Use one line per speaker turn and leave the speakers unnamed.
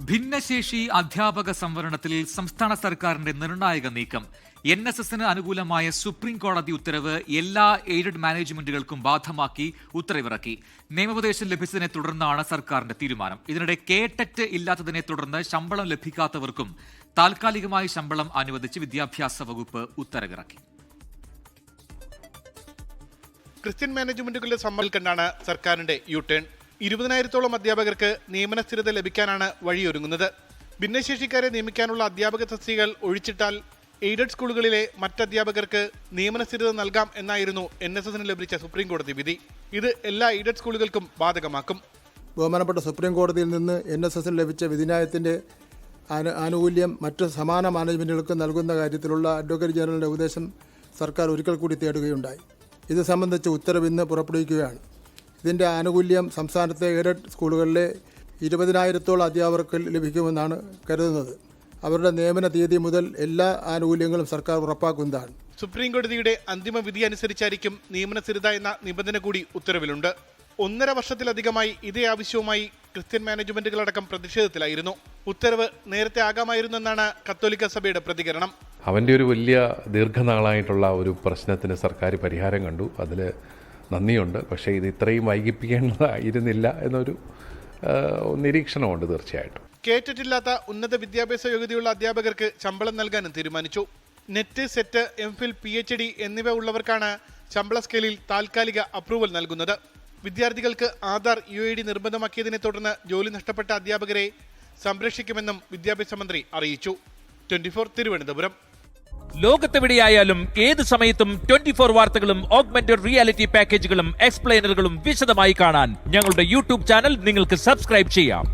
ഭിന്നശേഷി അധ്യാപക സംവരണത്തിൽ സംസ്ഥാന സർക്കാരിന്റെ നിർണായക നീക്കം. NSSന് അനുകൂലമായ സുപ്രീം കോടതി ഉത്തരവ് എല്ലാ എയ്ഡഡ് മാനേജ്മെന്റുകൾക്കും ബാധകമാക്കി ഉത്തരവിറക്കി. നിയമോപദേശം ലഭിച്ചതിനെ തുടർന്നാണ് സർക്കാരിന്റെ തീരുമാനം. ഇതിനിടെ കേട്ടറ്റ് ഇല്ലാത്തതിനെ തുടർന്ന് ശമ്പളം ലഭിക്കാത്തവർക്കും താൽക്കാലികമായി ശമ്പളം അനുവദിച്ച് വിദ്യാഭ്യാസ വകുപ്പ് ഉത്തരവിറക്കി.
ക്രിസ്ത്യൻ മാനേജ്മെന്റുകളുടെ സമ്മർദ്ദം കണ്ടാണ് സർക്കാരിന്റെ യു-ടേൺ. 20,000-ഓളം അധ്യാപകർക്ക് നിയമന സ്ഥിരത ലഭിക്കാനാണ് വഴിയൊരുങ്ങുന്നത്. ഭിന്നശേഷിക്കാരെ നിയമിക്കാനുള്ള അധ്യാപക തസ്തികകൾ ഒഴിച്ചിട്ടാൽ എയ്ഡഡ് സ്കൂളുകളിലെ മറ്റധ്യാപകർക്ക് നിയമന സ്ഥിരത നൽകാം എന്നായിരുന്നു NSSന് ലഭിച്ച സുപ്രീം കോടതി വിധി. ഇത് എല്ലാ എയ്ഡഡ് സ്കൂളുകൾക്കും ബാധകമാക്കും.
ബഹുമാനപ്പെട്ട സുപ്രീം കോടതിയിൽ നിന്ന് NSSന് ലഭിച്ച വിധിന്യായത്തിന്റെ ആനുകൂല്യം മറ്റ് സമാന മാനേജ്മെന്റുകൾക്ക് നൽകുന്ന കാര്യത്തിലുള്ള അഡ്വക്കേറ്റ് ജനറലിന്റെ ഉപദേശം സർക്കാർ ഒരിക്കൽ കൂടി തേടുകയുണ്ടായി. ഇത് സംബന്ധിച്ച് ഉത്തരവ് ഇന്ന് പുറപ്പെടുവിക്കുകയാണ്. ഇതിന്റെ ആനുകൂല്യം സംസ്ഥാനത്തെ എയ്ഡഡ് സ്കൂളുകളിലെ 20,000-ഓളം അധ്യാപകർക്ക് ലഭിക്കുമെന്നാണ് കരുതുന്നത്. അവരുടെ നിയമന തീയതി മുതൽ എല്ലാ ആനുകൂല്യങ്ങളും സർക്കാർ ഉറപ്പാക്കുന്നതാണ്.
സുപ്രീം കോടതിയുടെ അന്തിമ വിധി അനുസരിച്ചായിരിക്കും നിയമന സ്ഥിരത എന്ന നിബന്ധന കൂടി ഉത്തരവിലുണ്ട്. 1.5 വർഷത്തിലധികമായി ഇതേ ആവശ്യവുമായി ക്രിസ്ത്യൻ മാനേജ്മെന്റുകളടക്കം പ്രതിഷേധത്തിലായിരുന്നു. ഉത്തരവ് നേരത്തെ ആകാമായിരുന്നെന്നാണ് കത്തോലിക്ക സഭയുടെ പ്രതികരണം.
അവൻ്റെ ഒരു വലിയ ദീർഘനാളായിട്ടുള്ള ഒരു പ്രശ്നത്തിന് സർക്കാർ പരിഹാരം കണ്ടു. അതിൽ നന്ദിയുണ്ട്. പക്ഷേ ഇത് ഇത്രയും വൈകിപ്പിക്കേണ്ടതായിരുന്നില്ല എന്നൊരു നിരീക്ഷണമുണ്ട് തീർച്ചയായിട്ടും.
കേട്ടിട്ടില്ലാത്ത ഉന്നത വിദ്യാഭ്യാസ യോഗ്യതയുള്ള അധ്യാപകർക്ക് ശമ്പളം നൽകാനും തീരുമാനിച്ചു. നെറ്റ്, സെറ്റ്, MPhil, PhD എന്നിവ ഉള്ളവർക്കാണ് ശമ്പള സ്കെയിലിൽ താൽക്കാലിക അപ്രൂവൽ നൽകുന്നത്. വിദ്യാർത്ഥികൾക്ക് ആധാർ UID നിർബന്ധമാക്കിയതിനെ തുടർന്ന് ജോലി നഷ്ടപ്പെട്ട അധ്യാപകരെ സംരക്ഷിക്കുമെന്നും വിദ്യാഭ്യാസ മന്ത്രി അറിയിച്ചു. 24 തിരുവനന്തപുരം.
ലോകത്തെവിടെയായാലും ഏത് സമയത്തും 24 വാർത്തകളും ഓഗ്മെന്റഡ് റിയാലിറ്റി പാക്കേജുകളും എക്സ്പ്ലെയിനറുകളും വിശദമായി കാണാൻ ഞങ്ങളുടെ YouTube ചാനൽ നിങ്ങൾക്ക് സബ്സ്ക്രൈബ് ചെയ്യാം.